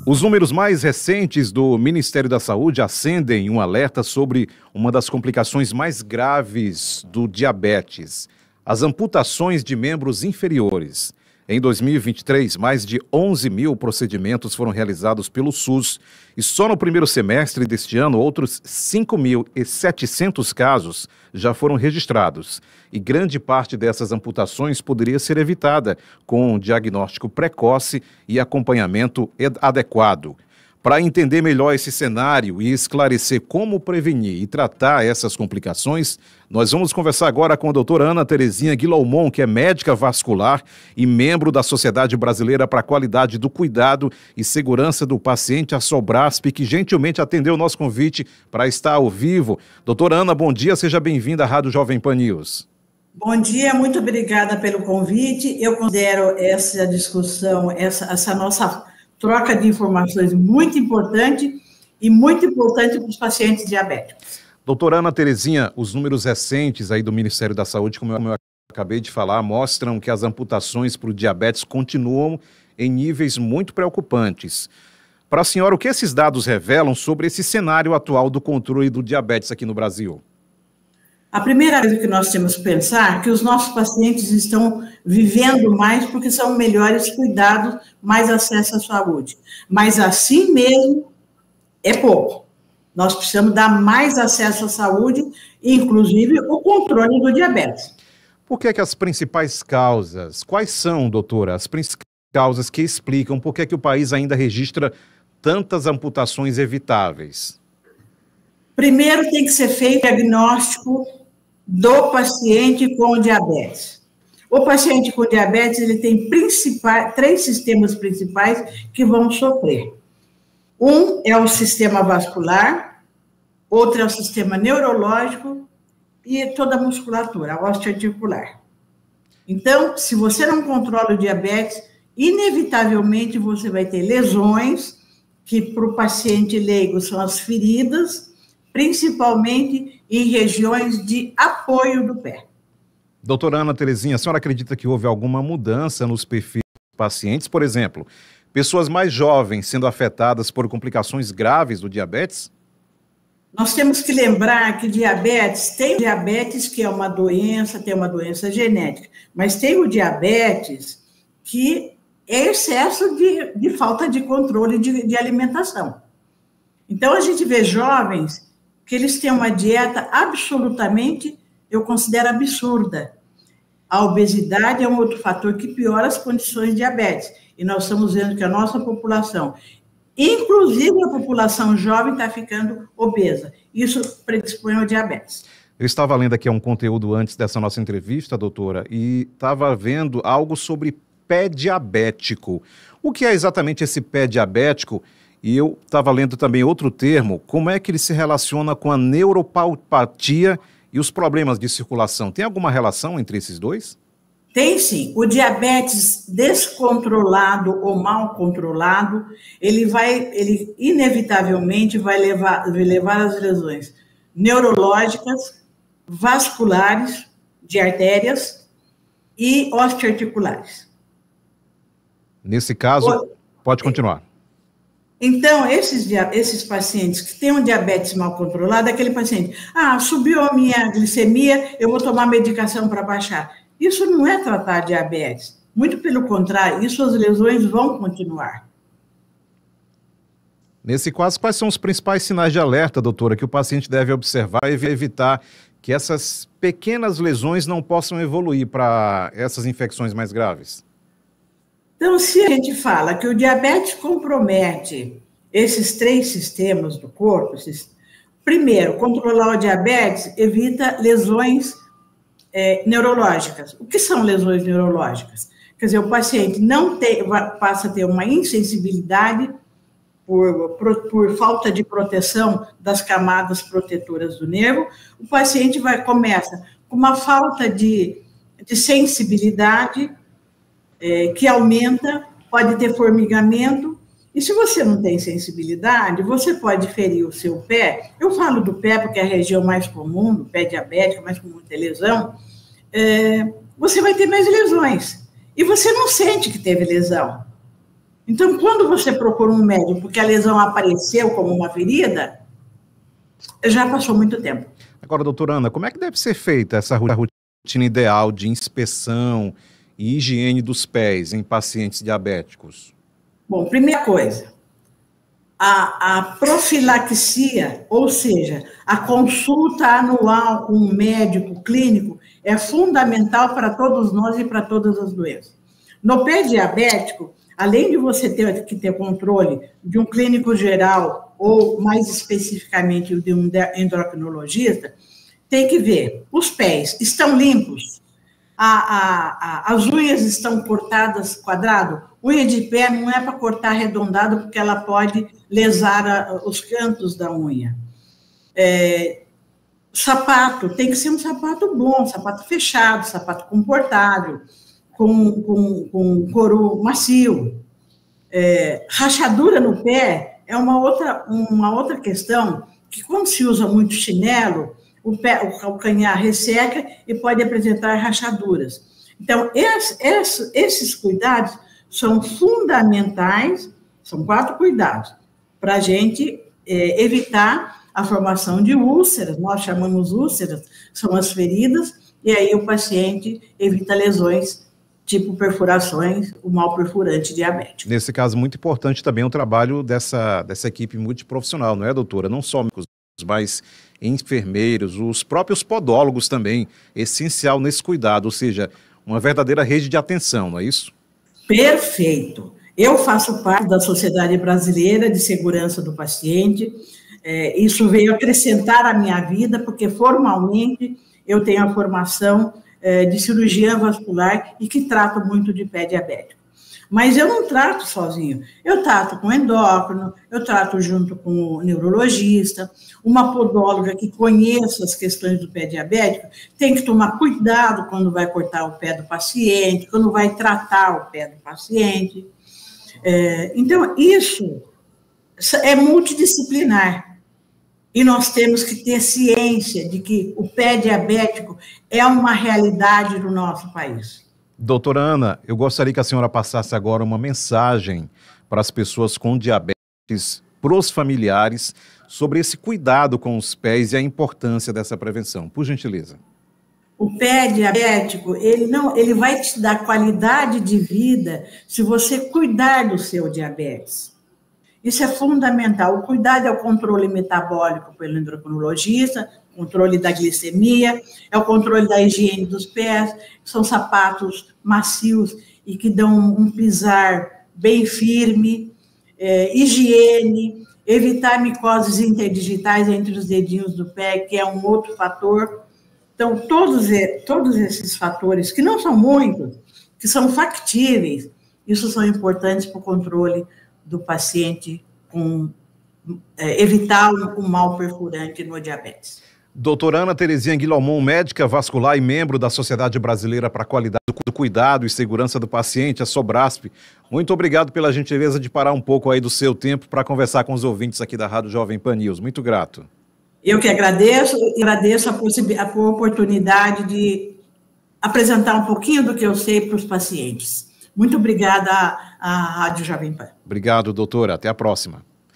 Os números mais recentes do Ministério da Saúde acendem um alerta sobre uma das complicações mais graves do diabetes, as amputações de membros inferiores. Em 2023, mais de 11 mil procedimentos foram realizados pelo SUS e só no primeiro semestre deste ano, outros 5.700 casos já foram registrados. E grande parte dessas amputações poderia ser evitada com um diagnóstico precoce e acompanhamento adequado. Para entender melhor esse cenário e esclarecer como prevenir e tratar essas complicações, nós vamos conversar agora com a doutora Ana Terezinha Guilomon, que é médica vascular e membro da Sociedade Brasileira para a Qualidade do Cuidado e Segurança do Paciente, a Sobrasp, que gentilmente atendeu o nosso convite para estar ao vivo. Doutora Ana, bom dia, seja bem-vinda à Rádio Jovem Pan News. Bom dia, muito obrigada pelo convite. Eu considero essa discussão, essa nossa troca de informações muito importante e muito importante para os pacientes diabéticos. Doutora Ana Terezinha, os números recentes aí do Ministério da Saúde, como eu acabei de falar, mostram que as amputações para o diabetes continuam em níveis muito preocupantes. Para a senhora, o que esses dados revelam sobre esse cenário atual do controle do diabetes aqui no Brasil? A primeira coisa que nós temos que pensar é que os nossos pacientes estão vivendo mais porque são melhores cuidados, mais acesso à saúde. Mas assim mesmo é pouco. Nós precisamos dar mais acesso à saúde, inclusive o controle do diabetes. Por que as principais causas, quais são, doutora, as principais causas que explicam por que o país ainda registra tantas amputações evitáveis? Primeiro tem que ser feito o diagnóstico do paciente com diabetes. O paciente com diabetes, ele tem três sistemas principais que vão sofrer. Um é o sistema vascular, outro é o sistema neurológico e toda a musculatura, a osteoarticular. Então, se você não controla o diabetes, inevitavelmente você vai ter lesões, que para o paciente leigo são as feridas, principalmente em regiões de apoio do pé. Doutora Ana Terezinha, a senhora acredita que houve alguma mudança nos perfis dos pacientes? Por exemplo, pessoas mais jovens sendo afetadas por complicações graves do diabetes? Nós temos que lembrar que tem diabetes que é uma doença, tem uma doença genética, mas tem o diabetes que é excesso de falta de controle de alimentação. Então, a gente vê jovens que eles têm uma dieta absolutamente, eu considero absurda. A obesidade é um outro fator que piora as condições de diabetes. E nós estamos vendo que a nossa população, inclusive a população jovem, está ficando obesa. Isso predispõe ao diabetes. Eu estava lendo aqui um conteúdo antes dessa nossa entrevista, doutora, e estava vendo algo sobre pé diabético. O que é exatamente esse pé diabético? E eu estava lendo também outro termo, como é que ele se relaciona com a neuropatia e os problemas de circulação? Tem alguma relação entre esses dois? Tem sim. O diabetes descontrolado ou mal controlado, ele inevitavelmente vai levar às lesões neurológicas, vasculares, de artérias e osteoarticulares. Nesse caso, pode continuar. Então, esses pacientes que têm um diabetes mal controlado, aquele paciente, subiu a minha glicemia, eu vou tomar medicação para baixar. Isso não é tratar diabetes. Muito pelo contrário, isso as lesões vão continuar. Nesse caso, quais são os principais sinais de alerta, doutora, que o paciente deve observar e evitar que essas pequenas lesões não possam evoluir para essas infecções mais graves? Então, se a gente fala que o diabetes compromete esses três sistemas do corpo, primeiro, controlar o diabetes evita lesões neurológicas. O que são lesões neurológicas? Quer dizer, o paciente passa a ter uma insensibilidade por falta de proteção das camadas protetoras do nervo, o paciente começa com uma falta de sensibilidade, que aumenta, pode ter formigamento, e se você não tem sensibilidade, você pode ferir o seu pé. Eu falo do pé porque é a região mais comum, do pé diabético, mais comum ter lesão. Você vai ter mais lesões. E você não sente que teve lesão. Então, quando você procura um médico porque a lesão apareceu como uma ferida, já passou muito tempo. Agora, doutora Ana, como é que deve ser feita essa rotina ideal de inspeção e higiene dos pés em pacientes diabéticos? Bom, primeira coisa, a profilaxia, ou seja, a consulta anual com um médico clínico é fundamental para todos nós e para todas as doenças. No pé diabético, além de você ter que ter controle de um clínico geral ou, mais especificamente, de um endocrinologista, tem que ver, os pés estão limpos, as unhas estão cortadas quadrado. Unha de pé não é para cortar arredondado, porque ela pode lesar os cantos da unha. Sapato, tem que ser um sapato bom, sapato fechado, sapato confortável, com couro macio. Rachadura no pé é uma outra questão, que quando se usa muito chinelo, o calcanhar resseca e pode apresentar rachaduras. Então, esses cuidados são fundamentais, são 4 cuidados, para a gente evitar a formação de úlceras, nós chamamos úlceras, são as feridas, e aí o paciente evita lesões, tipo perfurações, o mal perfurante diabético. Nesse caso, muito importante também o trabalho dessa equipe multiprofissional, não é, doutora? Não só médicos, mas enfermeiros, os próprios podólogos também, essencial nesse cuidado, ou seja, uma verdadeira rede de atenção, não é isso? Perfeito. Eu faço parte da Sociedade Brasileira de Segurança do Paciente. Isso veio acrescentar a minha vida, porque formalmente eu tenho a formação de cirurgiã vascular e que trato muito de pé diabético. Mas eu não trato sozinho, eu trato com endócrino, eu trato junto com o neurologista, uma podóloga que conheça as questões do pé diabético, tem que tomar cuidado quando vai cortar o pé do paciente, quando vai tratar o pé do paciente. Então, isso é multidisciplinar. E nós temos que ter ciência de que o pé diabético é uma realidade no nosso país. Doutora Ana, eu gostaria que a senhora passasse agora uma mensagem para as pessoas com diabetes, para os familiares, sobre esse cuidado com os pés e a importância dessa prevenção. Por gentileza. O pé diabético, ele vai te dar qualidade de vida se você cuidar do seu diabetes. Isso é fundamental. O cuidado é o controle metabólico pelo endocrinologista, controle da glicemia, é o controle da higiene dos pés, são sapatos macios e que dão um pisar bem firme, higiene, evitar micoses interdigitais entre os dedinhos do pé, que é um outro fator. Então, todos esses fatores, que não são muitos, que são factíveis, isso são importantes para o controle do paciente evitar um mal perfurante no diabetes. Doutora Ana Terezinha Guilomon, médica vascular e membro da Sociedade Brasileira para a Qualidade do Cuidado e Segurança do Paciente, a Sobrasp. Muito obrigado pela gentileza de parar um pouco aí do seu tempo para conversar com os ouvintes aqui da Rádio Jovem Pan News. Muito grato. Eu que agradeço a oportunidade de apresentar um pouquinho do que eu sei para os pacientes. Muito obrigada à Rádio Jovem Pan. Obrigado, doutora. Até a próxima.